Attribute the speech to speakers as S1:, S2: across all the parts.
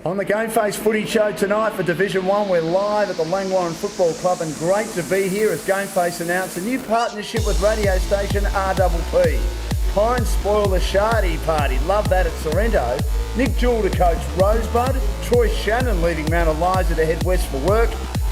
S1: On the GameFace Footy Show tonight for Division 1, we're live at the Langwarrin Football Club, and great to be here as GameFace announced a new partnership with radio station RPP. Pine spoil the Shardy party, love that at Sorrento. Nick Jewell to coach Rosebud, Troy Shannon leaving Mount Eliza to head west for work,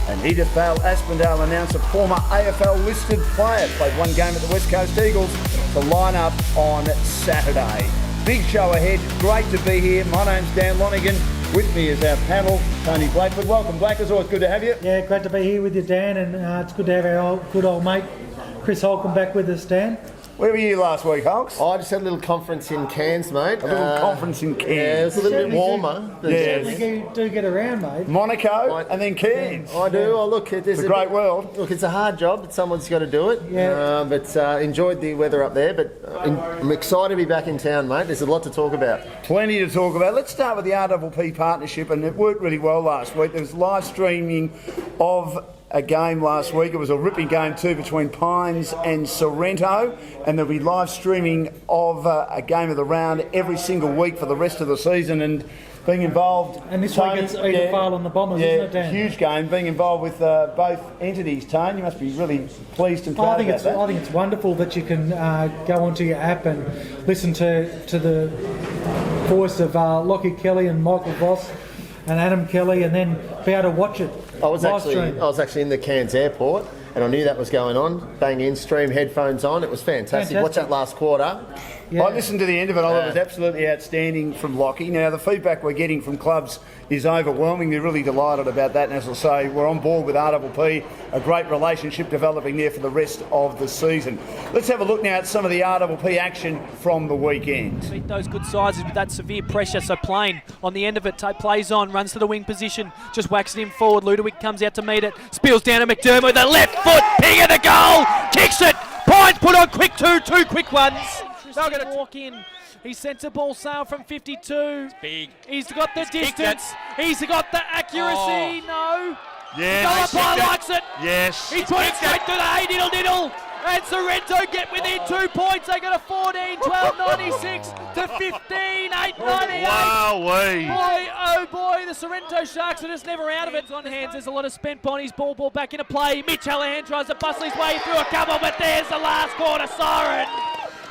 S1: and Edith Vale Aspendale announced a former AFL listed player played one game at the West Coast Eagles to line up on Saturday. Big show ahead, great to be here. My name's Dan Lonigan. With me is our panel, Tony Blackwood. Welcome, Black. It's always good to have you.
S2: Yeah, great to be here with you, Dan, and it's good to have our good old mate Chris Holcomb back with us, Dan.
S1: Where were you last week, Hulks?
S3: I just had a little conference in Cairns, mate.
S1: A little conference in Cairns.
S3: Yeah, it was a little bit warmer.
S2: You do get around, mate.
S1: Monaco and then Cairns.
S3: I do. Oh, look,
S1: it's a great world.
S3: Look, it's a hard job, but someone's got to do it.
S2: Yeah.
S3: But enjoyed the weather up there. But I'm excited to be back in town, mate. There's a lot to talk about.
S1: Plenty to talk about. Let's start with the RPP partnership, and it worked really well last week. There was live streaming of a game last week. It was a ripping game too between Pines and Sorrento, and there'll be live streaming of a game of the round every single week for the rest of the season. And being involved,
S2: and this week it's Edith Vale and the Bombers, isn't it, Dan?
S1: Huge game. Being involved with both entities, Tone, you must be really pleased and proud about that.
S2: I think it's wonderful that you can go onto your app and listen to the voice of Lockie Kelly and Michael Voss and Adam Kelly, and then be able to watch it.
S3: I was actually in the Cairns airport, and I knew that was going on. Bang in, stream, headphones on. It was fantastic. Watch that last quarter.
S1: Yeah. I listened to the end of it. I thought it was absolutely outstanding from Lockie. Now, the feedback we're getting from clubs is overwhelming. They're really delighted about that. And as I say, we're on board with RPP, a great relationship developing there for the rest of the season. Let's have a look now at some of the RPP action from the weekend.
S4: Beat those good sizes with that severe pressure. So Plain on the end of it, plays on, runs to the wing position, just whacks it in forward. Ludovic comes out to meet it, spills down to McDermott with a left foot, ping of the goal, kicks it. Pines put on quick two quick ones. They're going to walk in. He sends a ball sail from 52.
S5: It's big.
S4: He's got the distance. He's got the accuracy. No.
S5: Yeah.
S4: Philippi likes it.
S5: Yes.
S4: He put it straight to the diddle. And Sorrento get within 2 points. They got a 14-12-96 to 15-8-98.
S5: Wowee.
S4: Boy, oh boy, the Sorrento Sharks are just never out of it. On hands, there's a lot of spent bodies. Ball back into play. Mitch Hallahan tries to bustle his way through a couple, but there's the last quarter siren.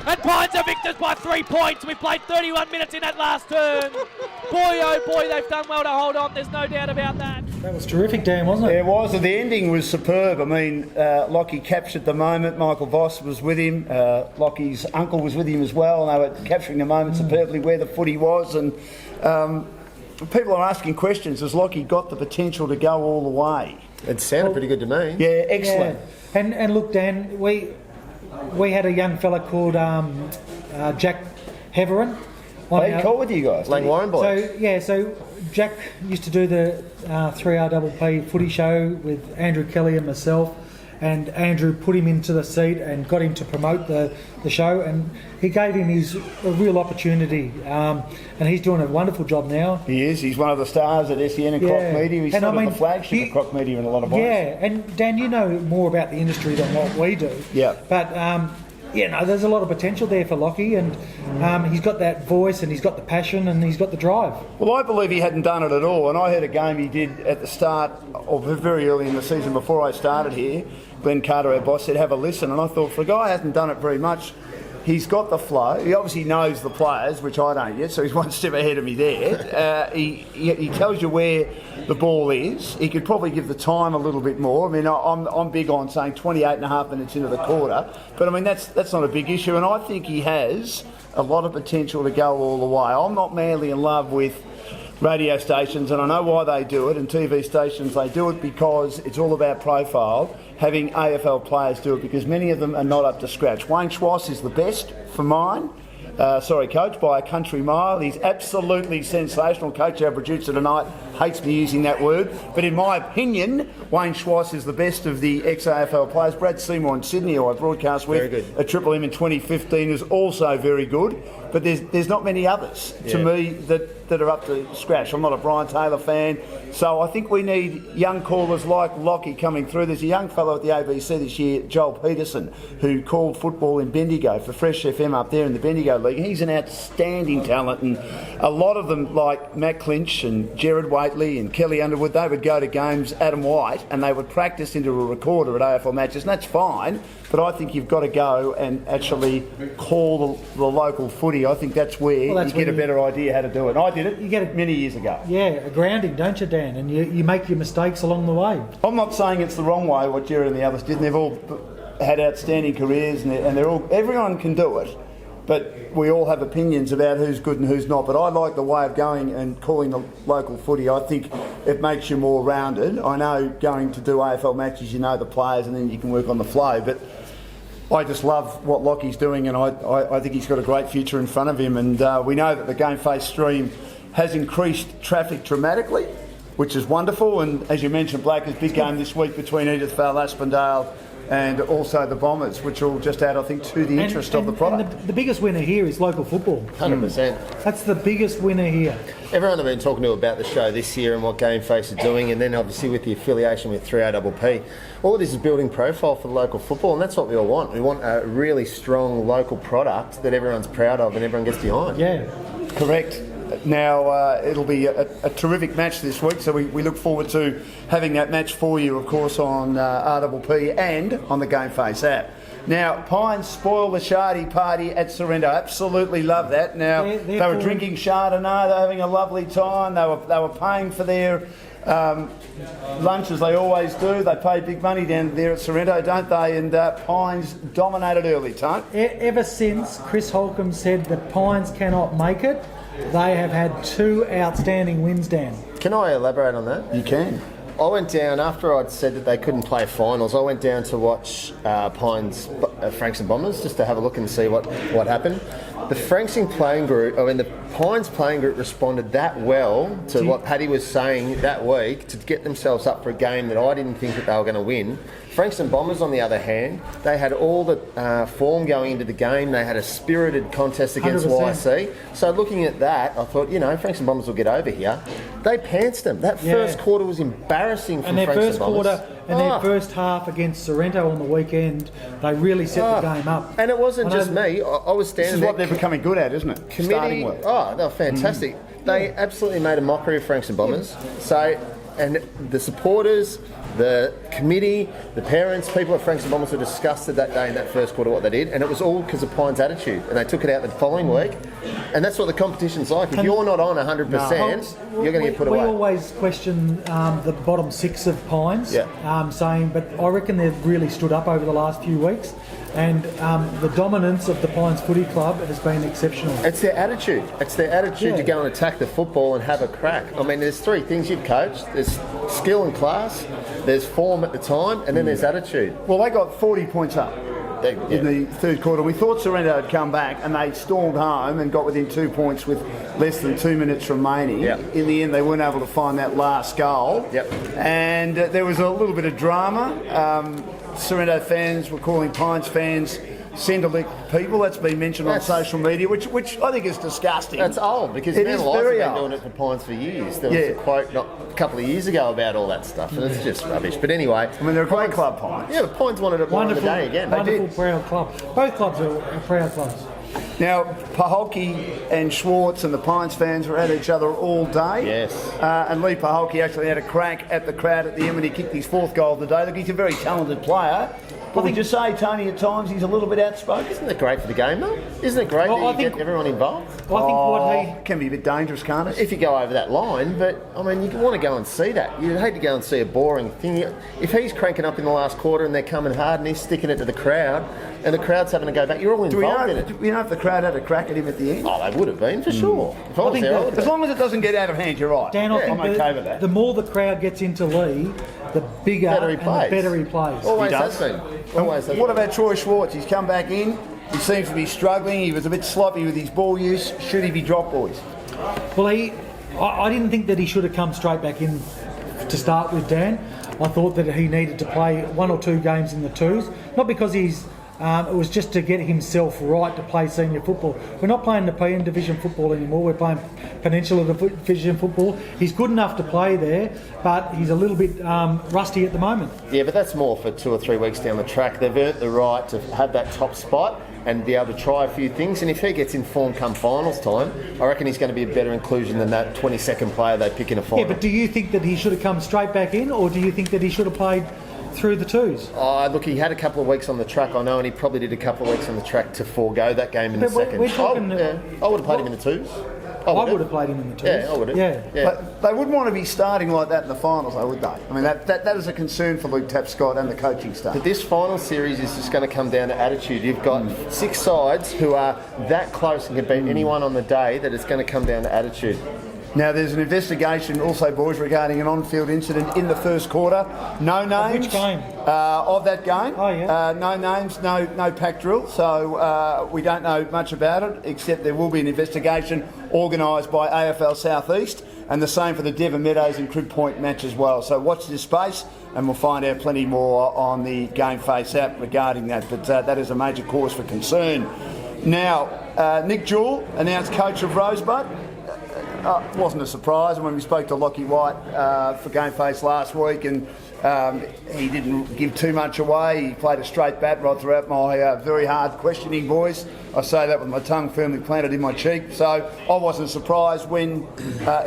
S4: And Pines are victors by 3 points. We played 31 minutes in that last turn. Boy, oh boy, they've done well to hold on. There's no doubt about that.
S2: That was terrific, Dan, wasn't it?
S1: It was. The ending was superb. I mean, Lockie captured the moment. Michael Voss was with him. Lockie's uncle was with him as well. And they were capturing the moment superbly where the footy was. And people are asking questions. Has Lockie got the potential to go all the way?
S3: It sounded pretty good to me.
S1: Yeah, excellent.
S2: Yeah. And look, Dan, we had a young fella called Jack Heverin.
S1: He called with you guys?
S3: Langwarrin boys.
S2: So Jack used to do the 3RPP footy show with Andrew Kelly and myself, and Andrew put him into the seat and got him to promote the show, and he gave him a real opportunity, and he's doing a wonderful job now.
S1: He is. He's one of the stars at SEN and Croc Media. He's sort of the flagship of Croc Media in a lot of ways.
S2: Yeah, and Dan, you know more about the industry than what we do.
S1: Yeah.
S2: But there's a lot of potential there for Lockie, and he's got that voice, and he's got the passion, and he's got the drive.
S1: Well, I believe he hadn't done it at all, and I heard a game he did at the start, or very early in the season before I started here. Glenn Carter, our boss, said, have a listen, and I thought, for a guy who hasn't done it very much, he's got the flow. He obviously knows the players, which I don't yet, so he's one step ahead of me there. He tells you where the ball is. He could probably give the time a little bit more. I mean, I'm big on saying 28 and a half minutes into the quarter, but I mean, that's not a big issue, and I think he has a lot of potential to go all the way. I'm not madly in love with radio stations, and I know why they do it, and TV stations, they do it because it's all about profile. Having AFL players do it because many of them are not up to scratch. Wayne Schwass is the best for mine. Coach, by a country mile. He's absolutely sensational. Coach, our producer tonight, hates me using that word. But in my opinion, Wayne Schwass is the best of the ex-AFL players. Brad Seymour in Sydney, who I broadcast with at Triple M in 2015, is also very good. but there's not many others to me that are up to scratch. I'm not a Brian Taylor fan, so I think we need young callers like Lockie coming through. There's a young fellow at the ABC this year, Joel Peterson, who called football in Bendigo for Fresh FM up there in the Bendigo League. He's an outstanding talent, and a lot of them, like Matt Clinch and Gerard Waitley and Kelly Underwood, they would go to games, Adam White, and they would practice into a recorder at AFL matches, and that's fine, but I think you've got to go and actually call the local footy. I think that's where you get a better idea how to do it. And I did it many years ago.
S2: Yeah, a grounding, don't you, Dan? And you make your mistakes along the way.
S1: I'm not saying it's the wrong way what Gerard and the others did, and they've all had outstanding careers, and they're all, everyone can do it, but we all have opinions about who's good and who's not. But I like the way of going and calling the local footy. I think it makes you more rounded. I know going to do AFL matches, you know the players, and then you can work on the flow, but I just love what Lockie's doing, and I think he's got a great future in front of him. And we know that the GameFace stream has increased traffic dramatically, which is wonderful. And as you mentioned, Black's big game this week between Edithvale, Aspendale and also the Bombers, which will just add, I think, to the interest of the product.
S2: And the biggest winner here is local football.
S3: 100%.
S2: That's the biggest winner here.
S3: Everyone I've been talking to about the show this year and what GameFace are doing, and then obviously with the affiliation with 3APP, all of this is building profile for the local football, and that's what we all want. We want a really strong local product that everyone's proud of and everyone gets behind.
S2: Yeah.
S1: Correct. Now, it'll be a terrific match this week, so we look forward to having that match for you, of course, on RPP and on the GameFace app. Now, Pines spoil the Shardy party at Sorrento. Absolutely love that. Now, they were drinking Chardonnay, they were having a lovely time, they were paying for their lunch as they always do. They pay big money down there at Sorrento, don't they? And Pines dominated early, Tone.
S2: Ever since Chris Holcomb said that Pines cannot make it, they have had 2 outstanding wins, Dan.
S3: Can I elaborate on that?
S1: You can.
S3: I went down, after I'd said that they couldn't play finals, I went down to watch Pines, Franks and Bombers, just to have a look and see what happened. The Franksing playing group, the Pines playing group responded that well to what Paddy was saying that week to get themselves up for a game that I didn't think that they were going to win. Franks and Bombers, on the other hand, they had all the form going into the game. They had a spirited contest against 100%. YC. So looking at that, I thought, Franks and Bombers will get over here. They pantsed them. That first quarter was embarrassing for Franks and Bombers.
S2: Their first half against Sorrento on the weekend, they really set the game up.
S3: And it wasn't just me. I was standing there. This is
S1: what they're becoming good at, isn't it? Starting well.
S3: They were fantastic. They absolutely made a mockery of Franks and Bombers. So, and the supporters, the committee, the parents, people at Franks and Bombers were disgusted that day in that first quarter what they did, and it was all because of Pine's attitude, and they took it out the following week, and that's what the competition's like. If you're not on 100%, you're going to get put away.
S2: We always question the bottom 6 of Pines, saying, but I reckon they've really stood up over the last few weeks, and the dominance of the Pines Footy Club has been exceptional.
S3: It's their attitude. It's their attitude to go and attack the football and have a crack. I mean, there's 3 things you've coached. There's skill and class, there's form at the time, and then there's attitude.
S1: Well, they got 40 points up in the third quarter. We thought Sorrento had come back, and they stormed home and got within 2 points with less than 2 minutes remaining. In the end, they weren't able to find that last goal. And there was a little bit of drama. Sorrento fans were calling Pines fans Centrelick people. That's been mentioned on social media, which I think is disgusting.
S3: That's old, because
S1: it is very
S3: been doing it for Pines for years. There was a quote a couple of years ago about all that stuff, and it's just rubbish. But anyway,
S1: I mean, they're a great club, Pines.
S3: Yeah, but Pines wanted it one of the day again.
S2: Wonderful, proud club. Both clubs are proud clubs.
S1: Now, Paholke and Schwartz and the Pines fans were at each other all day.
S3: Yes.
S1: And Lee Paholke actually had a crack at the crowd at the end when he kicked his 4th goal of the day. Look, he's a very talented player. But would you say, Tony, at times he's a little bit outspoken?
S3: Isn't it great for the game, though? Isn't it great that you get everyone involved?
S2: Well, I think
S1: it can be a bit dangerous, can't it?
S3: If you go over that line, but, I mean, you want to go and see that. You'd hate to go and see a boring thing. If he's cranking up in the last quarter and they're coming hard and he's sticking it to the crowd, and the crowd's having to go back, you're all involved in it.
S1: Do we know if the crowd had a crack at him at the end?
S3: Oh, they would have been, for sure. If
S1: I think as long as it doesn't get out of hand, you're right.
S2: Dan,
S1: I'm okay with that.
S2: The more the crowd gets into Lee, the bigger and the better he plays.
S3: Always has been.
S1: What about Troy Schwartz? He's come back in. He seems to be struggling. He was a bit sloppy with his ball use. Should he be dropped, boys?
S2: Well, I didn't think that he should have come straight back in to start with, Dan. I thought that he needed to play 1 or 2 games in the twos, not because he's It was just to get himself right to play senior football. We're not playing the PN Division football anymore. We're playing Peninsula Division football. He's good enough to play there, but he's a little bit rusty at the moment.
S3: Yeah, but that's more for 2 or 3 weeks down the track. They've earned the right to have that top spot and be able to try a few things. And if he gets informed come finals time, I reckon he's going to be a better inclusion than that 22nd player they pick in a final.
S2: Yeah, but do you think that he should have come straight back in, or do you think that he should have played through the twos?
S3: Look, he had a couple of weeks on the track, I know, and he probably did a couple of weeks on the track to forego that game in the second.
S2: We're talking,
S3: I would have played him in the twos.
S2: I would have played him in the twos.
S3: Yeah, I would have.
S2: Yeah.
S1: But they wouldn't want to be starting like that in the finals, though, would they? I mean, that is a concern for Luke Tapscott and the coaching staff.
S3: But this final series is just going to come down to attitude. You've got 6 sides who are that close and can beat anyone on the day, that it's going to come down to attitude.
S1: Now, there's an investigation also, boys, regarding an on-field incident in the first quarter. No names.
S2: Which game?
S1: Of that game.
S2: Oh, yeah.
S1: No names, no pack drill. So we don't know much about it, except there will be an investigation organised by AFL South East, and the same for the Devon Meadows and Crib Point match as well. So watch this space, and we'll find out plenty more on the GameFace app regarding that. But that is a major cause for concern. Now, Nick Jewell, announced coach of Rosebud. Wasn't a surprise when we spoke to Lockie White for GameFace last week, and he didn't give too much away. He played a straight bat right throughout my very hard questioning voice. I say that with my tongue firmly planted in my cheek. So I wasn't surprised when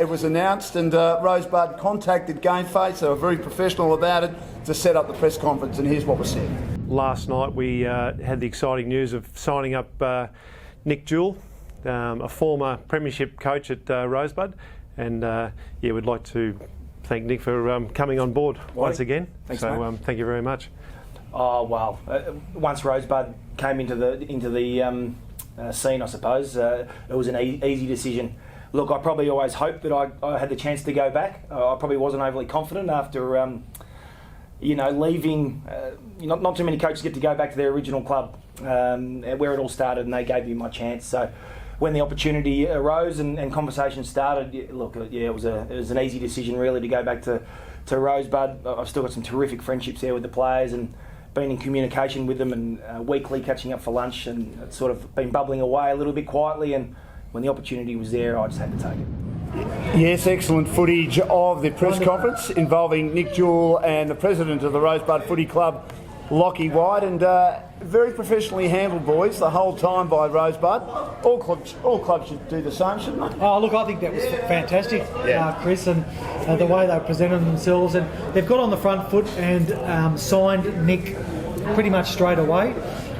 S1: it was announced, and Rosebud contacted GameFace. They were very professional about it to set up the press conference, and here's what was said.
S6: Last night we had the exciting news of signing up Nick Jewell, a former premiership coach at Rosebud, and we'd like to thank Nick for coming on board once again.
S7: Thanks,
S6: so
S7: mate.
S6: thank you very much.
S7: Oh well, once Rosebud came into the scene, I suppose it was an easy decision. Look, I probably always hoped that I had the chance to go back. I probably wasn't overly confident after leaving. Not too many coaches get to go back to their original club where it all started, and they gave me my chance. So when the opportunity arose and conversation started, it was an easy decision really to go back to Rosebud. I've still got some terrific friendships there with the players, and been in communication with them, and weekly catching up for lunch, and it's sort of been bubbling away a little bit quietly, and when the opportunity was there, I just had to take it.
S1: Yes, excellent footage of the press conference involving Nick Jewell and the president of the Rosebud Footy Club, Lockie White, and very professionally handled, boys, the whole time by Rosebud. All clubs should do the same, shouldn't they?
S2: Oh, look, I think that was fantastic, Chris, and the way they presented themselves. And they've got on the front foot and signed Nick pretty much straight away.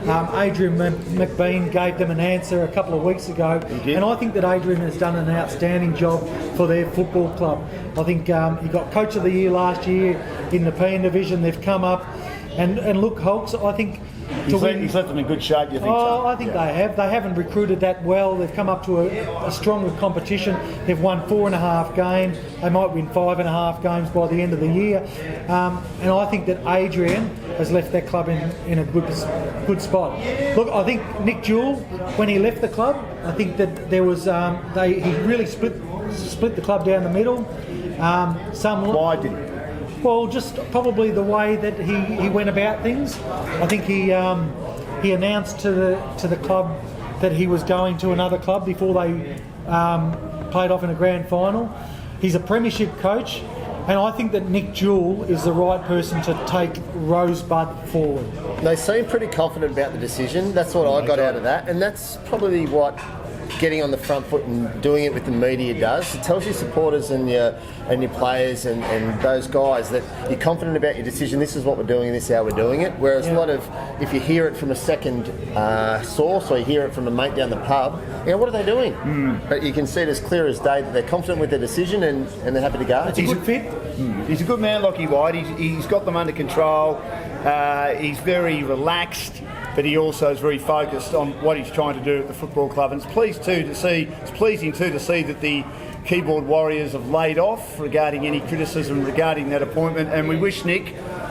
S2: Adrian McBean gave them an answer a couple of weeks ago, and I think that Adrian has done an outstanding job for their football club. I think he got Coach of the Year last year in the PN Division. They've come up, and look, Holtz, I think
S1: He's left them in good shape, you think?
S2: Oh, I think they have. They haven't recruited that well. They've come up to a stronger competition. They've won 4.5 games. They might win 5.5 games by the end of the year. And I think that Adrian has left that club in a good spot. Look, I think Nick Jewell, when he left the club, I think that there was he really split the club down the middle.
S1: Why did he?
S2: Well, just probably the way that he went about things. I think he announced to the club that he was going to another club before they played off in a grand final. He's a premiership coach, and I think that Nick Jewell is the right person to take Rosebud forward.
S3: They seem pretty confident about the decision. That's what I got out of that, and that's probably what getting on the front foot and doing it with the media does. It tells your supporters and your players and those guys that you're confident about your decision. This is what we're doing and this is how we're doing it. Whereas a lot of, if you hear it from a second source or you hear it from a mate down the pub, what are they doing? But you can see it as clear as day that they're confident with their decision and they're happy to go.
S2: It's a good fit.
S1: He's a good man, Lockie White. He's got them under control. He's very relaxed, but he also is very focused on what he's trying to do at the football club. And it's pleasing to see that the keyboard warriors have laid off regarding any criticism regarding that appointment. And we wish Nick,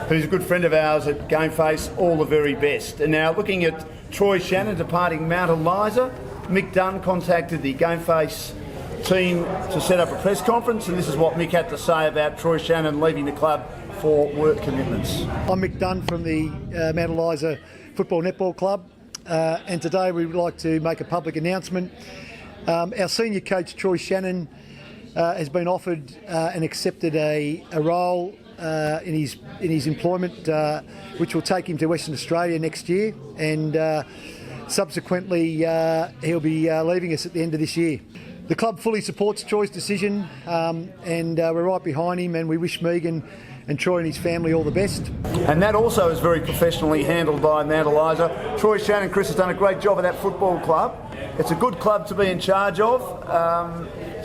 S1: who's a good friend of ours at GameFace, all the very best. And now looking at Troy Shannon departing Mount Eliza, Mick Dunn contacted the GameFace team to set up a press conference, and this is what Mick had to say about Troy Shannon leaving the club for work commitments.
S8: I'm Mick Dunn from the Mount Eliza Football Netball Club, and today we would like to make a public announcement. Our senior coach Troy Shannon has been offered and accepted a role in his employment, which will take him to Western Australia next year, and subsequently he'll be leaving us at the end of this year. The club fully supports Troy's decision, and we're right behind him, and we wish Megan and Troy and his family all the best.
S1: And that also is very professionally handled by Mount Eliza. Troy Shannon, Chris, has done a great job at that football club. It's a good club to be in charge of.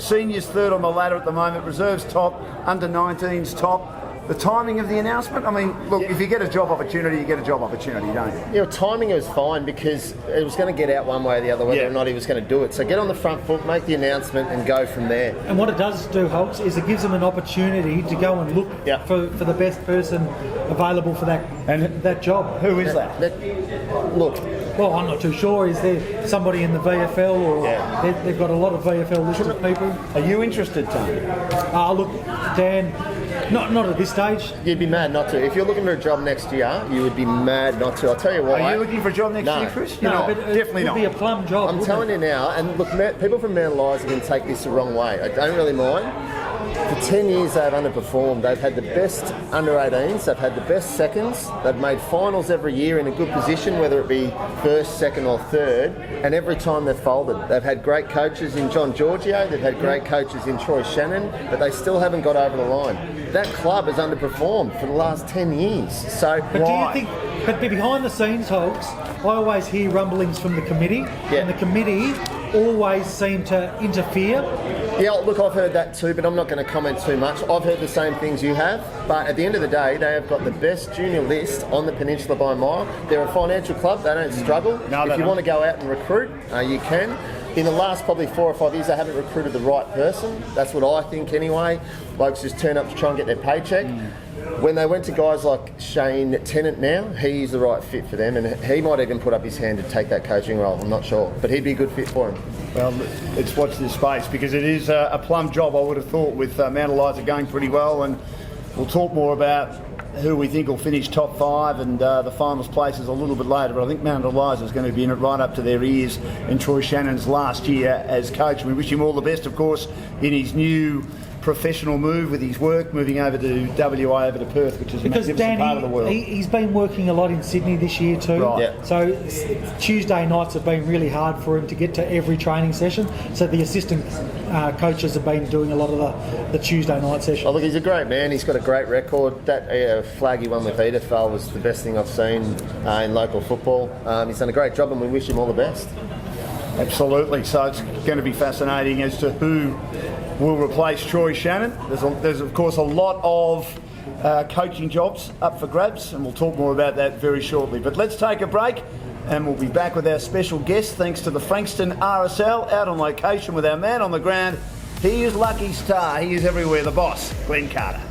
S1: Seniors third on the ladder at the moment, reserves top, under 19s top. The timing of the announcement, I mean, look, if you get a job opportunity, you get a job opportunity, don't you?
S3: Yeah, timing was fine because it was going to get out one way or the other, whether or not he was going to do it. So get on the front foot, make the announcement and go from there.
S2: And what it does do, Holtz, is it gives them an opportunity to go and look for the best person available for that job.
S1: Who is that?
S3: Look.
S2: Well, I'm not too sure. Is there somebody in the VFL, or they've got a lot of VFL listed people?
S1: Are you interested, Tony?
S2: Look, Dan, not at this stage.
S3: You'd be mad not to. If you're looking for a job next year, you would be mad not to. I'll tell you why.
S1: Are you looking for a job next year, Chris?
S2: No, but
S1: definitely
S2: it would be a plum job.
S3: I'm telling you now, and look, people from Mount Eliza can take this the wrong way. I don't really mind. For 10 years they've underperformed. They've had the best under-18s, they've had the best seconds, they've made finals every year in a good position, whether it be first, second or third, and every time they've folded. They've had great coaches in John Giorgio, they've had great coaches in Troy Shannon, but they still haven't got over the line. That club has underperformed for the last 10 years. So
S2: but why? Do you think, but behind the scenes, Holtz, I always hear rumblings from the committee, and the committee always seem to interfere.
S3: Yeah, look, I've heard that too, but I'm not going to comment too much. I've heard the same things you have, but at the end of the day, they have got the best junior list on the peninsula by a mile. They're a financial club, they don't struggle. If you want to go out and recruit, you can. In the last probably 4 or 5 years, they haven't recruited the right person. That's what I think anyway. Blokes just turn up to try and get their paycheck. When they went to guys like Shane Tennant now, he's the right fit for them, and he might even put up his hand to take that coaching role, I'm not sure. But he'd be a good fit for him.
S1: Well, let's watch this space, because it is a plum job, I would have thought, with Mount Eliza going pretty well, and we'll talk more about who we think will finish top 5 and the finals places a little bit later. But I think Mount Eliza is going to be in it right up to their ears in Troy Shannon's last year as coach. We wish him all the best, of course, in his new professional move with his work, moving over to WA, over to Perth, which is a magnificent part of the world.
S2: He's been working a lot in Sydney this year too.
S1: Right. Yeah.
S2: So Tuesday nights have been really hard for him to get to every training session. So the assistant coaches have been doing a lot of the Tuesday night sessions.
S3: Oh, look, he's a great man. He's got a great record. That flag he won with Edithvale was the best thing I've seen in local football. He's done a great job, and we wish him all the best.
S1: Absolutely. So it's going to be fascinating as to who will replace Troy Shannon. There's of course a lot of coaching jobs up for grabs, and we'll talk more about that very shortly. But let's take a break, and we'll be back with our special guest, thanks to the Frankston RSL, out on location with our man on the ground. He is Lucky Star, he is everywhere, the boss, Glenn Carter.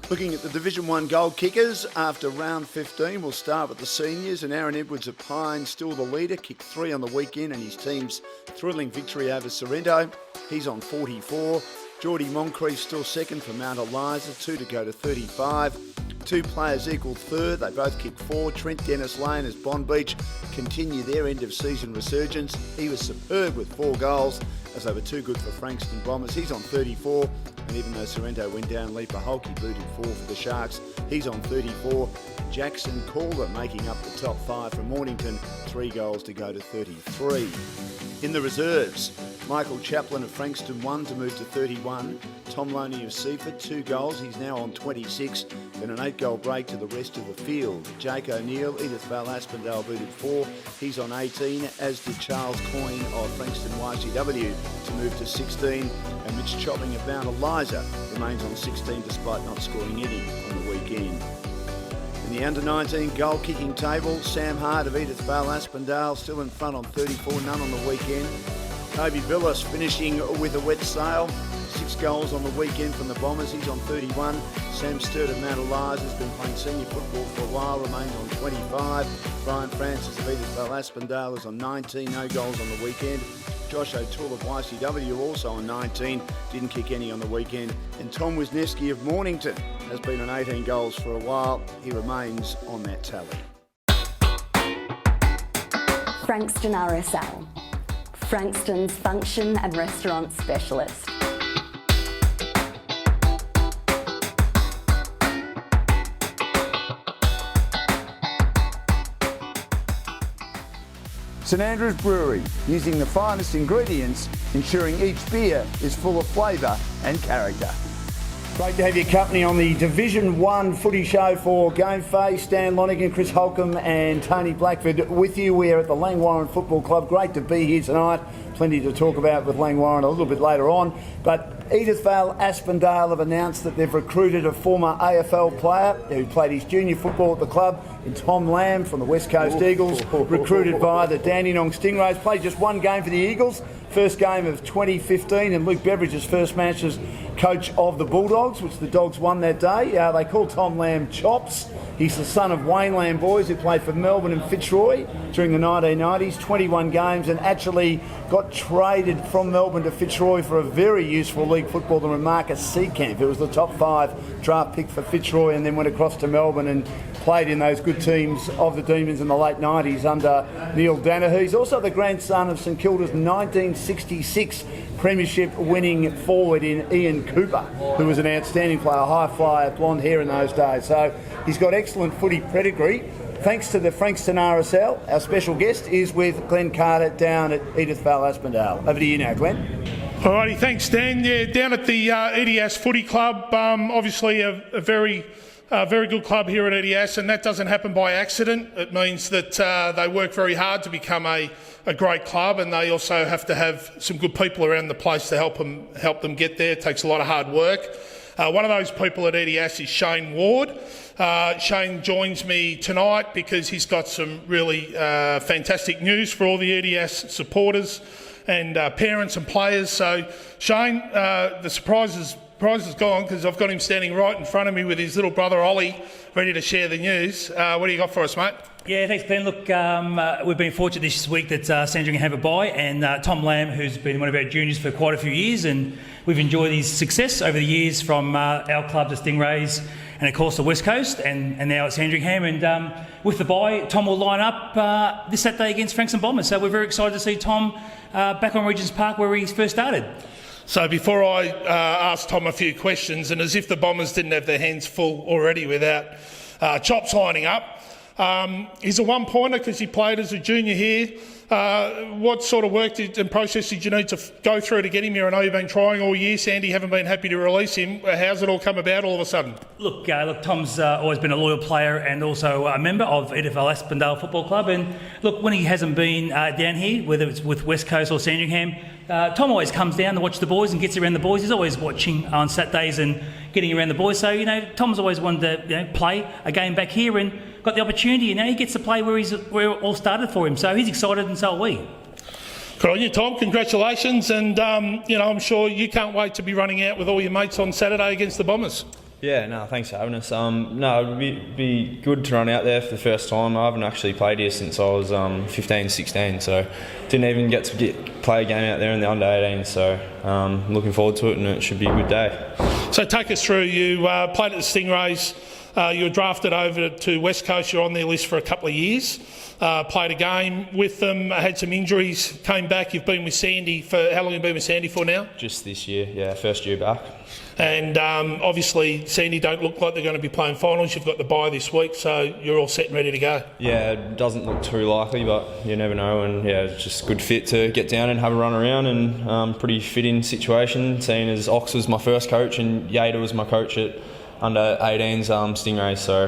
S1: Looking at the Division 1 goal kickers after round 15, we'll start with the seniors, and Aaron Edwards of Pine still the leader, kicked 3 on the weekend, and his team's thrilling victory over Sorrento. He's on 44. Geordie Moncrief still second for Mount Eliza, 2 to go to 35. 2 players equal third, they both kicked 4. Trent Dennis Lane as Bond Beach continue their end of season resurgence. He was superb with 4 goals, as they were too good for Frankston Bombers. He's on 34, and even though Sorrento went down, Leaper Holke booted 4 for the Sharks. He's on 34. Jackson Calder making up the top 5 from Mornington, 3 goals to go to 33. In the reserves, Michael Chaplin of Frankston 1 to move to 31. Tom Loney of Seaford, 2 goals, he's now on 26. Then an 8-goal break to the rest of the field. Jake O'Neill, Edithvale Aspendale booted 4, he's on 18, as did Charles Coyne of Frankston YCW to move to 16. And Mitch Chopping of Mount Eliza remains on 16 despite not scoring any on the weekend. In the under-19 goal-kicking table, Sam Hart of Edithvale Aspendale still in front on 34, none on the weekend. Toby Villas finishing with a wet sail, 6 goals on the weekend from the Bombers, he's on 31. Sam Sturt of Mount Eliza has been playing senior football for a while, remains on 25. Brian Francis of Edithvale Aspendale is on 19, no goals on the weekend. Josh O'Toole of YCW also on 19, didn't kick any on the weekend. And Tom Wisniewski of Mornington has been on 18 goals for a while. He remains on that tally.
S9: Frankston RSL, Frankston's function and restaurant specialist.
S1: St Andrews Brewery, using the finest ingredients, ensuring each beer is full of flavour and character. Great to have your company on the Division 1 footy show for GameFace. Stan Lonigan, Chris Holcomb and Tony Blackford with you. We are at the Langwarrin Football Club. Great to be here tonight. Plenty to talk about with Langwarrin a little bit later on. But Edithvale Aspendale have announced that they've recruited a former AFL player who played his junior football at the club in Tom Lamb from the West Coast Eagles, recruited by the Dandenong Stingrays. Played just one game for the Eagles, first game of 2015, and Luke Beveridge's first match as coach of the Bulldogs, which the Dogs won that day. They call Tom Lamb Chops. He's the son of Wayne Lamb boys who played for Melbourne and Fitzroy during the 1990s, 21 games, and actually got traded from Melbourne to Fitzroy for a very useful league footballer, Marcus Seekamp, who was the top 5 draft pick for Fitzroy, and then went across to Melbourne and played in those good teams of the Demons in the late 90s under Neil Danaher. He's also the grandson of St Kilda's 1966 premiership winning forward in Ian Cooper, who was an outstanding player, high flyer, blonde hair in those days. So he's got excellent footy pedigree. Thanks to the Frankston RSL, our special guest is with Glenn Carter down at Edithvale Aspendale. Over to you now, Glenn.
S10: Alrighty, thanks Dan. Yeah, down at the EDS Footy Club, obviously a very good club here at EDS, and that doesn't happen by accident. It means that they work very hard to become a great club, and they also have to have some good people around the place to help them get there. It takes a lot of hard work. One of those people at EDS is Shane Ward. Shane joins me tonight because he's got some really fantastic news for all the EDS supporters and parents and players. So Shane, the surprise is gone because I've got him standing right in front of me with his little brother Ollie, ready to share the news. What do you got for us, mate?
S11: Yeah, thanks, Glenn. Look, we've been fortunate this week that Sandringham have a bye, and Tom Lamb, who's been one of our juniors for quite a few years, and we've enjoyed his success over the years from our club, the Stingrays, and of course the West Coast, and now at Sandringham. And with the bye, Tom will line up this Saturday against Frankston Bombers. So we're very excited to see Tom back on Regents Park where he first started.
S10: So before I ask Tom a few questions, and as if the Bombers didn't have their hands full already without Chops lining up, he's a one-pointer because he played as a junior here. What sort of work and process did you need to go through to get him here? I know you've been trying all year, Sandy, haven't been happy to release him. How's it all come about all of a sudden?
S11: Look, Tom's always been a loyal player and also a member of Edithvale Aspendale Football Club. And look, when he hasn't been down here, whether it's with West Coast or Sandringham, Tom always comes down to watch the boys and gets around the boys. He's always watching on Saturdays and getting around the boys. So, Tom's always wanted to play a game back here and got the opportunity. He gets to play where it all started for him. So he's excited and so are we.
S10: Good on you, Tom. Congratulations. And, I'm sure you can't wait to be running out with all your mates on Saturday against the Bombers.
S12: Yeah, no, thanks for having us. It'd be good to run out there for the first time. I haven't actually played here since I was 15, 16, so didn't even get to play a game out there in the under-18, so looking forward to it, and it should be a good day.
S10: So take us through, you played at the Stingrays, you were drafted over to West Coast, you're on their list for a couple of years, played a game with them, had some injuries, came back, you've been with Sandy for, how long have you been with Sandy for now?
S12: Just this year, yeah, first year back.
S10: And obviously Sandy don't look like they're going to be playing finals. You've got the bye this week, so you're all set and ready to go.
S12: Yeah, it doesn't look too likely, but you never know. And yeah, it's just a good fit to get down and have a run around, and pretty fit-in situation, seeing as Ox was my first coach and Yader was my coach at under 18's Stingrays. So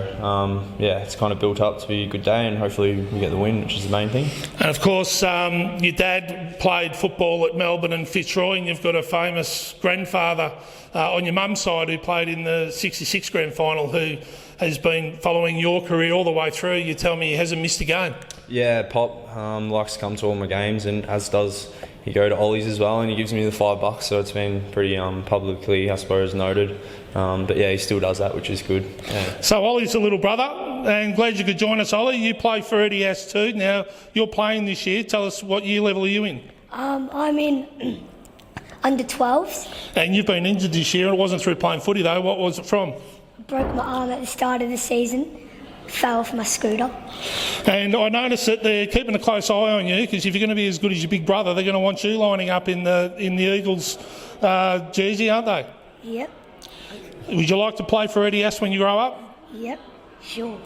S12: yeah, it's kind of built up to be a good day, and hopefully we get the win, which is the main thing.
S10: And of course, your dad played football at Melbourne and Fitzroy, and you've got a famous grandfather on your mum's side who played in the 66 grand final, who has been following your career all the way through. You tell me he hasn't missed a game.
S12: Yeah, Pop likes to come to all my games, and as does he go to Ollie's as well, and he gives me the $5, so it's been pretty publicly, I suppose, noted. But yeah, he still does that, which is good. Yeah.
S10: So Ollie's a little brother, and glad you could join us, Ollie. You play for EDS too. Now, you're playing this year. Tell us, what year level are you in?
S13: I'm in under 12s.
S10: And you've been injured this year. It wasn't through playing footy though. What was it from?
S13: Broke my arm at the start of the season. fell off my scooter.
S10: And I noticed that they're keeping a close eye on you, because if you're going to be as good as your big brother, they're going to want you lining up in the Eagles jersey, aren't they?
S13: Yep.
S10: Would you like to play for EDS when you grow up?
S13: Yep. Sure.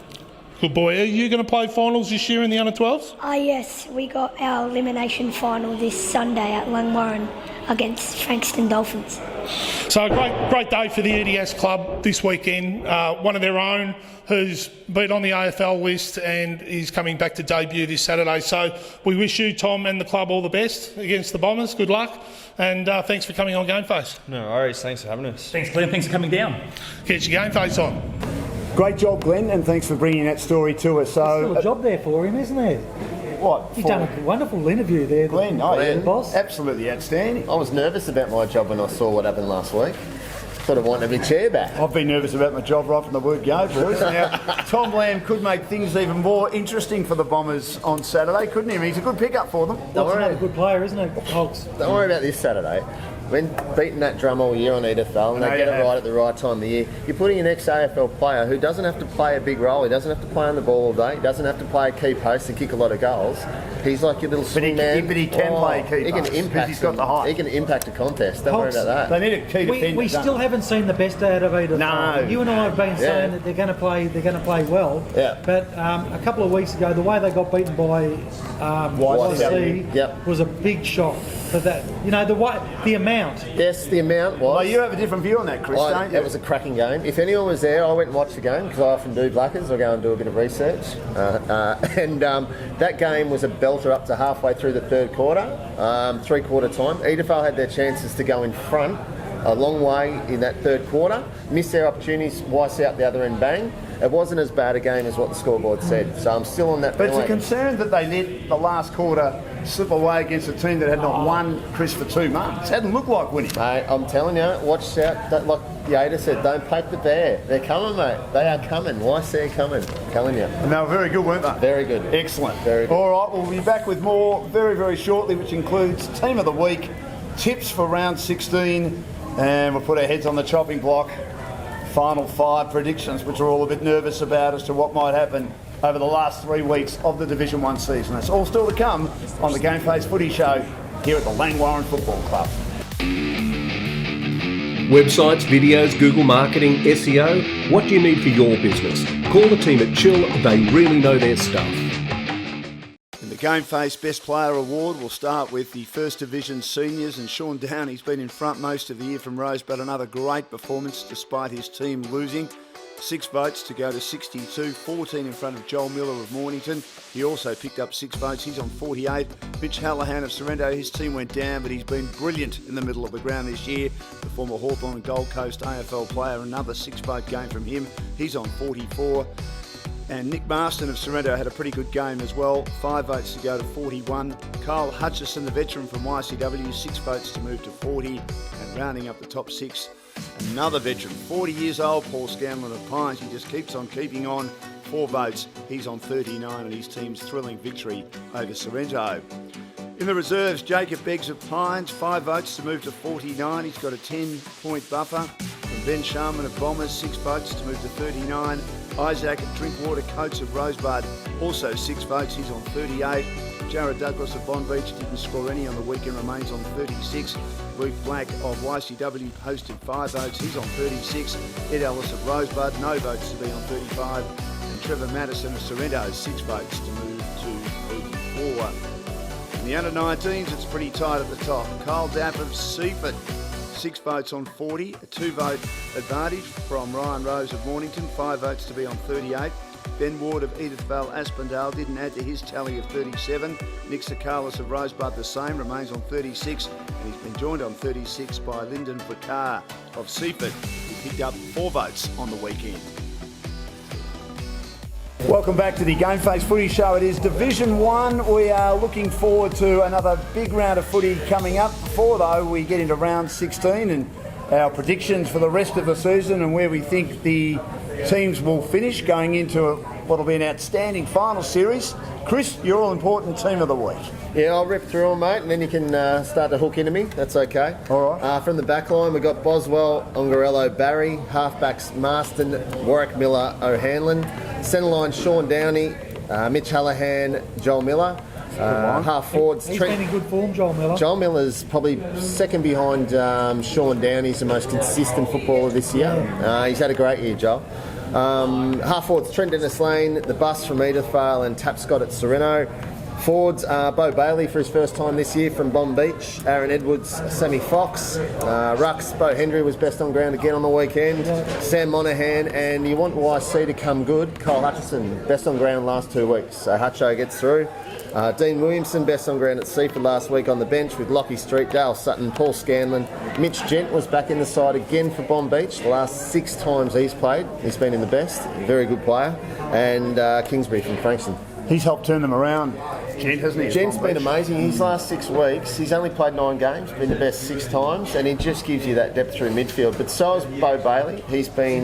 S10: Good boy. Are you going to play finals this year in the under-12s?
S13: Yes, we got our elimination final this Sunday at Langwarrin against Frankston Dolphins.
S10: So a great day for the EDS club this weekend. One of their own who's been on the AFL list and is coming back to debut this Saturday. So we wish you, Tom, and the club all the best against the Bombers. Good luck. And thanks for coming on GameFace.
S12: No worries. Thanks for having us.
S11: Thanks, Glenn. Thanks for coming down.
S10: Get your GameFace on.
S1: Great job, Glenn, and thanks for bringing that story to us.
S2: There's still a job there for him, isn't there?
S1: What?
S2: You've done a wonderful interview there,
S1: Glenn.
S2: boss.
S1: Absolutely outstanding.
S3: I was nervous about my job when I saw what happened last week. Sort of wanted my chair back.
S1: I've been nervous about my job right from the word go, boys. Now, Tom Lamb could make things even more interesting for the Bombers on Saturday, couldn't he? He's a good pickup for them.
S2: That's another good player, isn't he, Hogs?
S3: Don't worry about this Saturday. When beating that drum all year on EDFL and they get it right at the right time of the year, you're putting an ex-AFL player who doesn't have to play a big role, he doesn't have to play on the ball all day, he doesn't have to play a key post and kick a lot of goals. He's like your little swing man.
S1: But he can play a key post. He's got the height.
S3: He can impact a contest. Don't worry about that.
S1: They need a key defender.
S2: We still haven't seen the best out of EDFL.
S1: No.
S2: You and I have been saying that they're going to play well.
S3: Yeah.
S2: But a couple of weeks ago, the way they got beaten by YC was a big shock. For that, the amount.
S3: Yes, the amount was.
S1: Well, you have a different view on that, Chris, don't you?
S3: It was a cracking game. If anyone was there, I went and watched the game because I often do Blackers. I go and do a bit of research. That game was a belter up to halfway through the third quarter, three-quarter time. EDFL had their chances to go in front a long way in that third quarter, missed their opportunities, YC out the other end, bang. It wasn't as bad a game as what the scoreboard said, so I'm still on that.
S1: But it's a concern that they let the last quarter slip away against a team that had not won, Chris, for 2 months. It hadn't looked like winning.
S3: Mate, I'm telling you, watch out. Like Yada said, don't poke the bear. They're coming, mate. They are coming. YC are coming. I'm telling you.
S1: And they were very good, weren't they?
S3: Very good.
S1: Excellent.
S3: Very good.
S1: All right, we'll be back with more very, very shortly, which includes Team of the Week, tips for round 16, and we'll put our heads on the chopping block. Final 5 predictions, which we're all a bit nervous about as to what might happen over the last 3 weeks of the Division 1 season. That's all still to come on the GameFace Footy Show here at the Langwarrin Football Club.
S14: Websites, videos, Google marketing, SEO. What do you need for your business? Call the team at Chill. They really know their stuff.
S1: The GameFace Best Player Award will start with the First Division Seniors, and Sean Downey's been in front most of the year from Rosebud. Another great performance despite his team losing. 6 votes to go to 62, 14 in front of Joel Miller of Mornington. He also picked up 6 votes. He's on 48. Mitch Hallahan of Sorrento, his team went down, but he's been brilliant in the middle of the ground this year. The former Hawthorn and Gold Coast AFL player, another 6-vote game from him. He's on 44. And Nick Marston of Sorrento had a pretty good game as well. 5 votes to go to 41. Kyle Hutchison, the veteran from YCW, 6 votes to move to 40. And rounding up the top 6, another veteran, 40 years old, Paul Scanlon of Pines. He just keeps on keeping on. 4 votes. He's on 39, and his team's thrilling victory over Sorrento. In the reserves, Jacob Beggs of Pines, 5 votes to move to 49. He's got a 10-point buffer. From Ben Sharman of Bombers, 6 votes to move to 39. Isaac at Drinkwater Coates of Rosebud, also 6 votes. He's on 38. Jared Douglas of Bond Beach didn't score any on the weekend, remains on 36. Luke Black of YCW posted 5 votes. He's on 36. Ed Ellis of Rosebud, no votes to be on 35. And Trevor Madison of Sorrento, 6 votes to move to 34. In the under-19s, it's pretty tight at the top. Kyle Dapp of Seaford, 6 votes on 40, a 2-vote advantage from Ryan Rose of Mornington, 5 votes to be on 38. Ben Ward of Edithvale Aspendale didn't add to his tally of 37. Nick Sakalis of Rosebud the same, remains on 36, and he's been joined on 36 by Lyndon Bakar of Seaford, who picked up 4 votes on the weekend. Welcome back to the GameFace Footy Show. It is Division 1. We are looking forward to another big round of footy coming up. Before, though, we get into round 16 and our predictions for the rest of the season and where we think the teams will finish going into what will be an outstanding final series. Chris, your all-important team of the week.
S3: Yeah, I'll rip through them, mate, and then you can start to hook into me. That's okay.
S1: All right.
S3: From the back line, we've got Boswell, Ongarello, Barry. Halfbacks, Marston, Warwick Miller, O'Hanlon. Centre line, Sean Downey, Mitch Hallahan, Joel Miller. Half forwards.
S2: He's been in good form, Joel Miller.
S3: Joel Miller's probably second behind Sean Downey. He's the most consistent footballer this year. He's had a great year, Joel. Half forwards, Trent Dennis-Lane, the bus from Edithvale and Tapscott at Sereno. Forwards, Bo Bailey for his first time this year from Bomb Beach. Aaron Edwards, Sammy Fox. Rucks, Bo Hendry was best on ground again on the weekend. Sam Monaghan, and you want YC to come good. Kyle Hutchison, best on ground last 2 weeks. So Hutcho gets through. Dean Williamson, best on ground at Seaford last week on the bench with Lockie Street, Dale Sutton, Paul Scanlon. Mitch Gent was back in the side again for Bomb Beach. The last 6 times he's played, he's been in the best. Very good player. And Kingsbury from Frankston.
S1: He's helped turn them around, Gent, hasn't he?
S3: Gent's been amazing. His last 6 weeks, he's only played 9 games, been the best 6 times, and he just gives you that depth through midfield. But so has Bo Bailey. He's been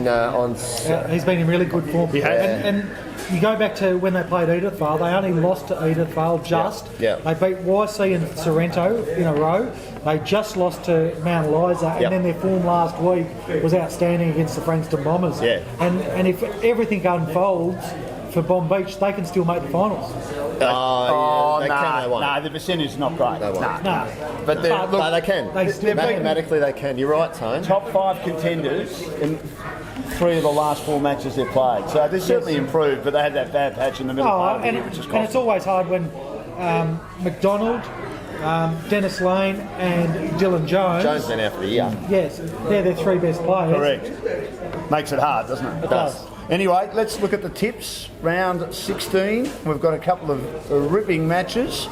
S2: he's been in really good form. And you go back to when they played Edithvale, they only lost to Edithvale just.
S3: Yeah.
S2: They beat YC and Sorrento in a row. They just lost to Mount Eliza, and then their form last week was outstanding against the Frankston Bombers.
S3: Yeah.
S2: And if everything unfolds for Bomb Beach, they can still make the finals.
S1: No, the percentage is not great.
S3: They won't.
S2: No.
S1: But
S3: No, they can. Mathematically, they can. You're right, Tone.
S1: Top 5 contenders in 3 of the last 4 matches they've played. So they're certainly improved, but they had that bad patch in the middle part of the year, which is costly.
S2: And it's always hard when McDonald, Dennis Lane and Dylan Jones.
S3: Jones been out for the year.
S2: Yes, they're their 3 best players.
S1: Correct. Makes it hard, doesn't it?
S2: It does.
S1: Anyway, let's look at the tips. Round 16. We've got a couple of ripping matches.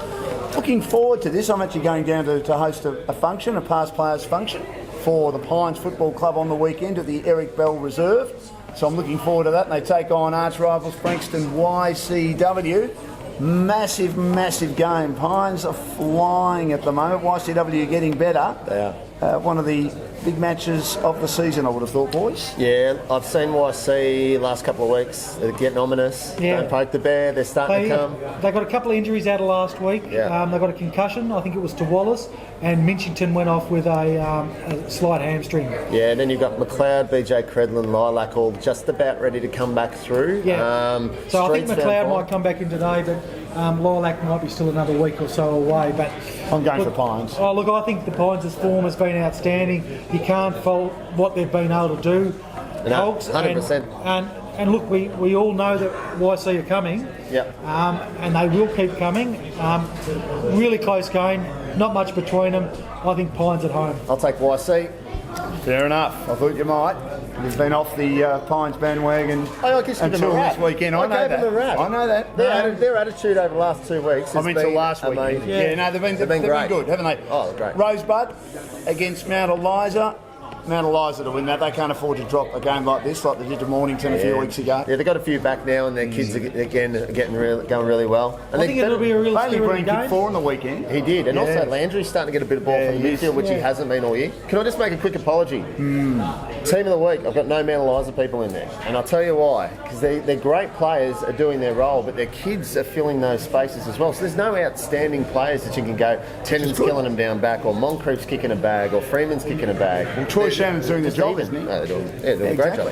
S1: Looking forward to this. I'm actually going down to host a function, a past players function, for the Pines Football Club on the weekend at the Eric Bell Reserve. So I'm looking forward to that. And they take on arch rivals Frankston YCW. Massive, massive game. Pines are flying at the moment. YCW getting better.
S3: They are.
S1: One of the big matches of the season, I would have thought, boys.
S3: Yeah, I've seen YC last couple of weeks. They're getting ominous.
S2: Yeah.
S3: Don't poke the bear. They're starting to come.
S2: They got a couple of injuries out of last week.
S3: Yeah.
S2: They got a concussion. I think it was to Wallace, and Minchington went off with a slight hamstring.
S3: Yeah, and then you've got McLeod, BJ Credlin, Lilac, all just about ready to come back through.
S2: Yeah. So I think
S3: Street's
S2: McLeod
S3: down
S2: might come back in today, but Lilac might be still another week or so away. But
S1: I'm going for Pines.
S2: Oh, look, I think the Pines' form has been outstanding. You can't fault what they've been able to do.
S3: No,
S2: Folks,
S3: 100%.
S2: And look, we all know that YC are coming.
S3: Yep.
S2: And they will keep coming. Really close game, not much between them. I think Pines at home.
S3: I'll take YC.
S1: Fair enough. I thought you might. You've been off the Pines bandwagon
S3: I guess give them
S1: until
S3: a rap.
S1: this weekend. I know
S3: gave
S1: that.
S3: them a rap.
S1: I know that.
S3: Their attitude over the last 2 weeks has been
S1: last week.
S3: amazing.
S1: Yeah, no, they've been
S3: great.
S1: good, haven't they?
S3: Oh, great.
S1: Rosebud against Mount Eliza. Mount Eliza to win that. They can't afford to drop a game like this, like they did to Mornington a few weeks ago.
S3: Yeah, they've got a few back now, and their kids are going really well. And
S2: I think it'll be a real
S1: Bailey
S2: spirited
S1: Green
S2: game.
S1: kicked 4 on the weekend.
S3: He did, and also Landry's starting to get a bit of ball from the midfield, which he hasn't been all year. Can I just make a quick apology? Team of the week, I've got no Mount Eliza people in there, and I'll tell you why. Because they're great players are doing their role, but their kids are filling those spaces as well. So there's no outstanding players that you can go, Tennant's killing them down back, or Moncrief's kicking a bag, or Freeman's kicking a bag.
S1: Well, Troy Shannon's doing the job, isn't he?
S3: No, they're doing a great job.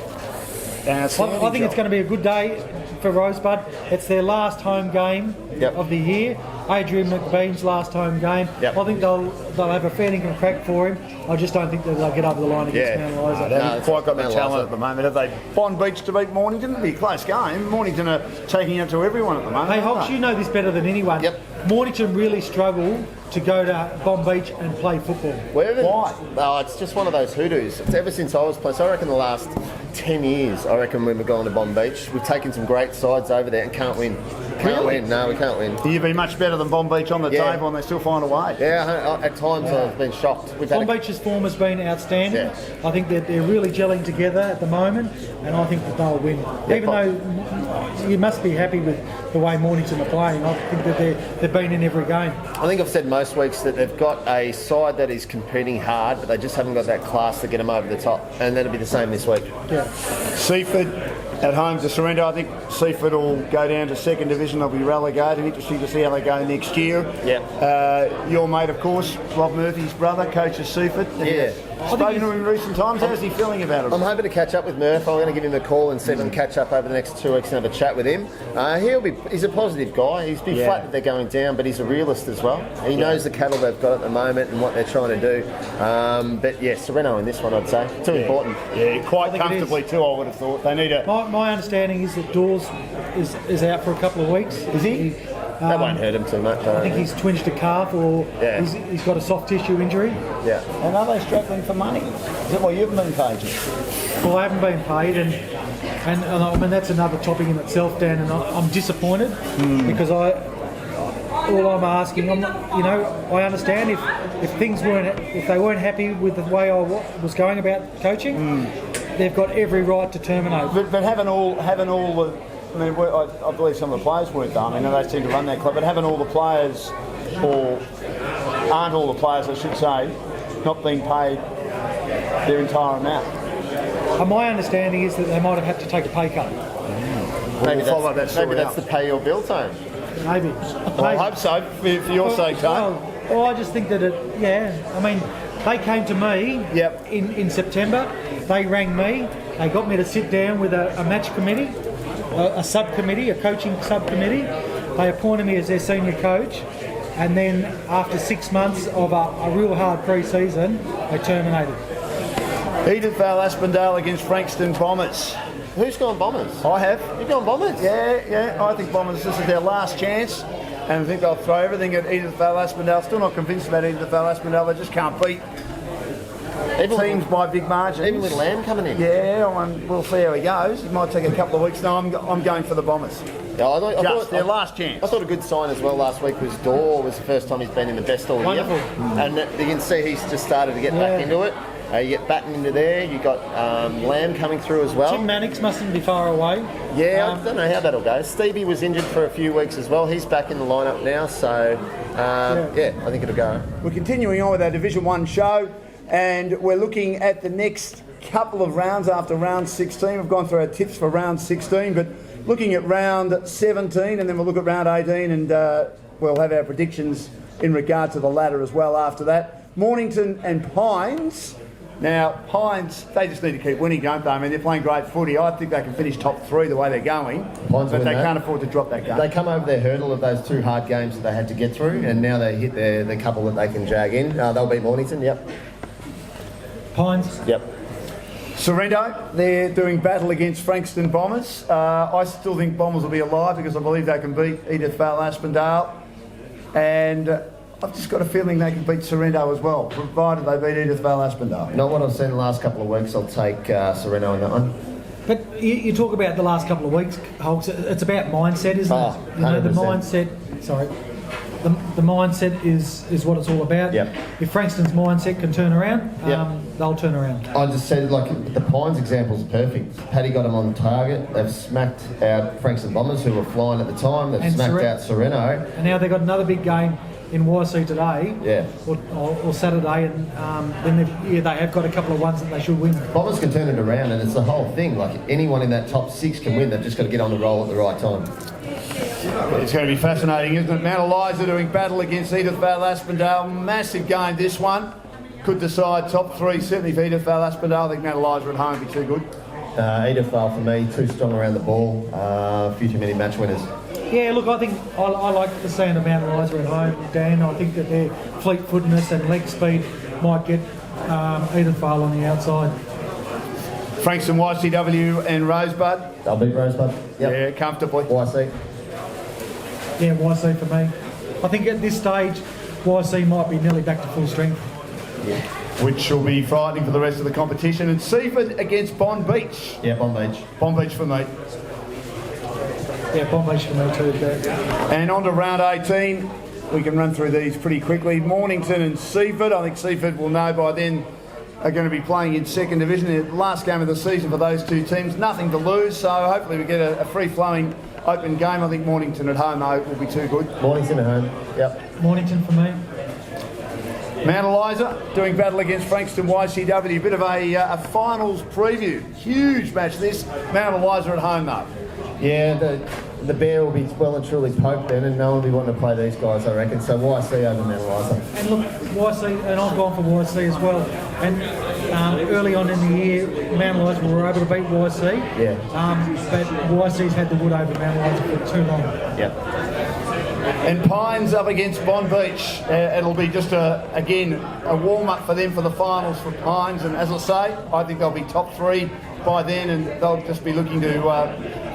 S2: I think it's going to be a good day for Rosebud. It's their last home game of the year. Adrian McBean's last home game. I think they'll have a fair dinkum crack for him. I just don't think that they'll get over the line against Mount Eliza.
S1: They haven't quite got the talent at the moment. Have they? Bond Beach to beat Mornington? It'll be a close game. Mornington are taking it to everyone at the moment.
S2: Hey, Hawks, you know this better than anyone. Mornington really struggle to go to Bomb Beach and play football.
S3: Why? Oh, it's just one of those hoodoos. It's ever since I was playing. So I reckon the last 10 years, I reckon when we've gone to Bomb Beach, we've taken some great sides over there and can't win. Can't win. No, we can't win.
S1: You've been much better than Bomb Beach on the table, and they still find a way.
S3: Yeah, at times I've been shocked.
S2: Bomb Beach's form has been outstanding. I think that they're really gelling together at the moment, and I think that they'll win. Even though you must be happy with the way Mornington are playing, I think that they've been in every game.
S3: I think I've said most weeks that they've got a side that is competing hard, but they just haven't got that class to get them over the top, and that'll be the same this week.
S1: Seaford at home to Sorrento. I think Seaford will go down to second division. They'll be relegated. Interesting to see how they go next year. Your mate, of course, Rob Murphy's brother, coaches Seaford. spoken to him in recent times. How's he feeling about it?
S3: I'm hoping to catch up with Murph. I'm going to give him a call and see if I can catch up over the next 2 weeks and have a chat with him. He's a positive guy. He's been flat that they're going down, but he's a realist as well. He knows the cattle they've got at the moment and what they're trying to do. But yeah, Sereno in this one, I'd say. Too important.
S1: Yeah, quite comfortably too, I would have thought. They need a...
S2: My understanding is that Dawes is out for a couple of weeks.
S1: Is he?
S3: That won't hurt him too much.
S2: I think he's twinged a calf or he's got a soft tissue injury.
S3: Yeah.
S1: And are they struggling for money? Is that why you haven't been paid?
S2: Well, I haven't been paid, and I mean that's another topic in itself, Dan. And I'm disappointed because all I'm asking, I understand if they weren't happy with the way I was going about coaching, they've got every right to terminate.
S1: But having all the, I mean, I believe some of the players weren't done. I mean, they seem to run that club, but having all the players, or aren't all the players, I should say, not being paid their entire amount.
S2: My understanding is that they might have had to take a pay cut.
S3: Maybe that's the pay your bill tone.
S2: Maybe.
S1: Well, I hope so, for your sake, Tone.
S2: Well, I just think that I mean, they came to me in September. They rang me. They got me to sit down with a match committee, a subcommittee, a coaching subcommittee. They appointed me as their senior coach. And then after 6 months of a real hard pre-season, they terminated.
S1: Edithvale Aspendale against Frankston Bombers.
S3: Who's gone Bombers?
S1: I have.
S3: You've gone Bombers?
S1: Yeah. I think Bombers, this is their last chance. And I think they'll throw everything at Edithvale Aspendale. Still not convinced about Edithvale Aspendale. They just can't beat teams by big margins.
S3: Even with Lamb coming in.
S1: Yeah, we'll see how he goes. It might take a couple of weeks. No, I'm going for the Bombers.
S3: Yeah, I thought
S1: their last chance.
S3: I thought a good sign as well last week was Dorr was the first time he's been in the best all year.
S2: Wonderful.
S3: And you can see he's just started to get back into it. You get Batten into there, you got Lamb coming through as well.
S2: Tim Mannix mustn't be far away.
S3: Yeah, I don't know how that'll go. Stevie was injured for a few weeks as well. He's back in the lineup now, so I think it'll go.
S1: We're continuing on with our Division 1 show, and we're looking at the next couple of rounds after round 16. We've gone through our tips for round 16, but looking at round 17, and then we'll look at round 18, and we'll have our predictions in regard to the ladder as well after that. Mornington and Pines. Now, Pines, they just need to keep winning, don't they? I mean, they're playing great footy. I think they can finish top 3 the way they're going, but they can't afford to drop that game.
S3: They come over their hurdle of those 2 hard games that they had to get through, and now they hit the couple that they can jag in. They'll beat Mornington, yep.
S2: Pines?
S3: Yep.
S1: Sorrento, they're doing battle against Frankston Bombers. I still think Bombers will be alive because I believe they can beat Edithvale Aspendale. And I've just got a feeling they can beat Sorrento as well, provided they beat Edithvale Aspendale.
S3: Not what I've seen the last couple of weeks. I'll take Sorrento in that one.
S2: But you talk about the last couple of weeks, Hulks. It's about mindset, isn't it? You know, the mindset. Sorry. The mindset is what it's all about.
S3: Yep.
S2: If Frankston's mindset can turn around, they'll turn around.
S3: I just said, the Pines example is perfect. Paddy got them on target. They've smacked out Frankston Bombers, who were flying at the time. They've smacked out Sorrento.
S2: And now they've got another big game in YC today, or Saturday, and then they have got a couple of ones that they should win.
S3: Bombers can turn it around, and it's the whole thing. Like, anyone in that top 6 can win. They've just got to get on the roll at the right time.
S1: It's going to be fascinating, isn't it? Mount Eliza doing battle against Edithvale Aspendale. Massive game, this one. Could decide top 3, certainly for Edithvale Aspendale. I think Mount Eliza at home would be too good.
S3: Edithvale for me, too strong around the ball. Few too many match winners.
S2: Yeah, look, I think I like the sound of Mount Eliza at home, Dan. I think that their fleet-footedness and leg speed might get Edithvale on the outside.
S1: Frankston, YCW and Rosebud.
S3: They'll beat Rosebud. Yep.
S1: Yeah, comfortably.
S3: YC.
S2: Yeah, YC for me. I think at this stage, YC might be nearly back to full strength.
S3: Yeah.
S1: Which will be frightening for the rest of the competition. And Seaford against Bond Beach.
S3: Yeah, Bond Beach.
S1: Bond Beach for me.
S2: Yeah, Bond Beach for me too.
S1: And on to round 18. We can run through these pretty quickly. Mornington and Seaford. I think Seaford will know by then are going to be playing in second division. The last game of the season for those two teams. Nothing to lose, so hopefully we get a free-flowing open game. I think Mornington at home, though, will be too good.
S3: Mornington at home, yep.
S2: Mornington for me.
S1: Mount Eliza doing battle against Frankston YCW. A bit of a finals preview. Huge match this. Mount Eliza at home, though.
S3: Yeah, the bear will be well and truly poked then, and no one will be wanting to play these guys, I reckon. So YC over Mount Eliza.
S2: And look, YC, and I've gone for YC as well. And early on in the year, Mount Eliza were able to beat YC.
S3: Yeah.
S2: But YC's had the wood over Mount Eliza for too long.
S3: Yep.
S1: And Pines up against Bond Beach. It'll be just again a warm-up for them for the finals for Pines. And as I say, I think they'll be top 3 by then, and they'll just be looking to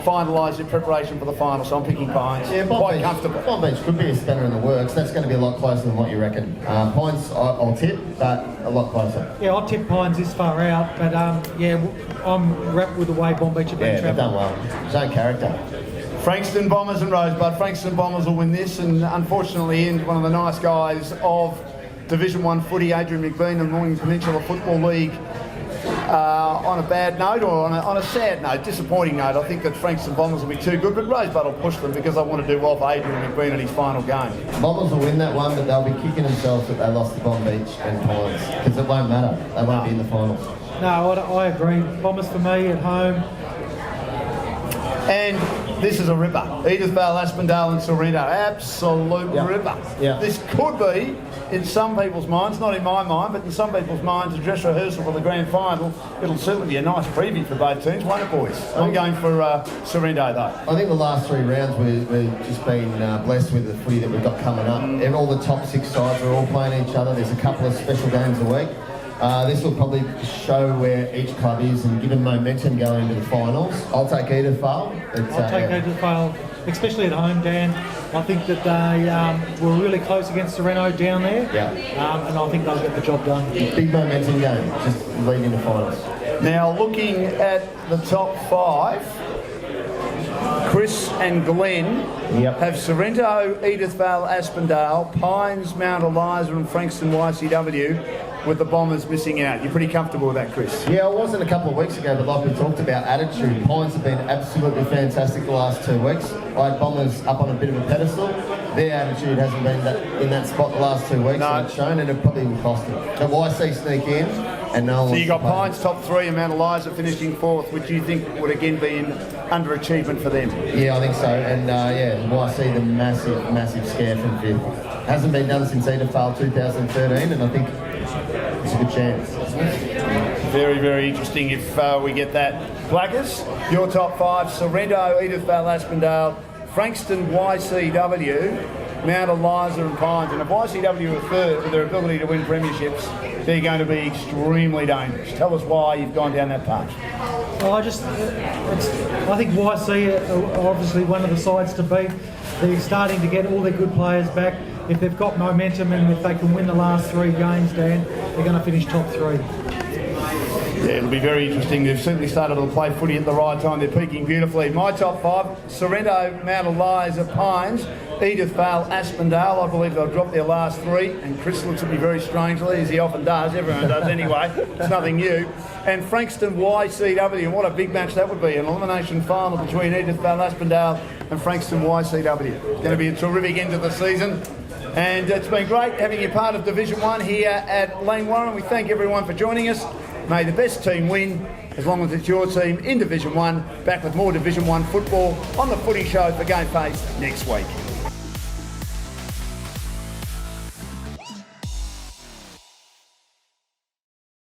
S1: finalise their preparation for the final. So I'm picking Pines.
S3: Yeah,
S1: quite comfortable.
S3: Bond Beach could be a spanner in the works. That's going to be a lot closer than what you reckon. Pines, I'll tip, but a lot closer.
S2: Yeah, I'll tip Pines this far out, but I'm wrapped with the way Bond Beach have been
S3: Yeah, they've
S2: travelling.
S3: done well. There's no character.
S1: Frankston Bombers and Rosebud. Frankston Bombers will win this, and unfortunately end one of the nice guys of Division 1 footy, Adrian McBean, and Mornington Peninsula Football League, on a bad note, or on a sad note, disappointing note. I think that Frankston Bombers will be too good, but Rosebud will push them because I want to do well for Adrian McBean in his final game.
S3: Bombers will win that one, but they'll be kicking themselves that they lost to Bond Beach and Pines, because it won't matter. They won't be in the finals.
S2: No, I agree. Bombers for me at home.
S1: And this is a ripper. Edithvale, Aspendale and Sorrento. Absolute ripper.
S3: Yeah.
S1: This could be, in some people's minds, not in my mind, but in some people's minds, a dress rehearsal for the grand final. It'll certainly be a nice preview for both teams, won't it, boys? I'm going for Sorrento, though.
S3: I think the last 3 rounds we've just been blessed with the footy that we've got coming up. And all the top 6 sides are all playing each other. There's a couple of special games a week. This will probably show where each club is and give them momentum going into the finals. I'll take Edithvale.
S2: I'll take Edithvale, especially at home, Dan. I think that they were really close against Sorrento down there.
S3: Yeah.
S2: And I think they'll get the job done.
S3: Big momentum game, just leading into finals.
S1: Now, looking at the top 5, Chris and Glenn have Sorrento, Edithvale, Aspendale, Pines, Mount Eliza and Frankston YCW, with the Bombers missing out. You're pretty comfortable with that, Chris?
S3: Yeah, I wasn't a couple of weeks ago, but like we talked about attitude, Pines have been absolutely fantastic the last 2 weeks. I had Bombers up on a bit of a pedestal. Their attitude hasn't been in that spot the last 2 weeks, and it's shown, and it probably will cost them. The YC sneak in, and no one.
S1: So you got Pines top 3 and Mount Eliza finishing 4th, which you think would again be an underachievement for them?
S3: Yeah, I think so. And YC, the massive scare from 5th. Hasn't been done since Edithvale 2013, and I think it's a good chance.
S1: Very, very interesting if we get that. Blackers, your top 5, Sorrento, Edithvale, Aspendale, Frankston, YCW, Mount Eliza and Pines. And if YCW are 3rd with their ability to win premierships, they're going to be extremely dangerous. Tell us why you've gone down that path.
S2: Well, I think YC are obviously one of the sides to beat. They're starting to get all their good players back. If they've got momentum and if they can win the last 3 games, Dan, they're going to finish top 3.
S1: Yeah, it'll be very interesting. They've certainly started to play footy at the right time. They're peaking beautifully. My top 5, Sorrento, Mount Eliza, Pines, Edithvale, Aspendale. I believe they'll drop their last 3. And Chris looks at me very strangely, as he often does. Everyone does anyway. It's nothing new. And Frankston, YCW. And what a big match that would be. An elimination final between Edithvale, Aspendale and Frankston, YCW. It's going to be a terrific end to the season. And it's been great having you part of Division 1 here at Langwarrin. We thank everyone for joining us. May the best team win, as long as it's your team in Division 1. Back with more Division 1 football on the Footy Show for GameFace next week.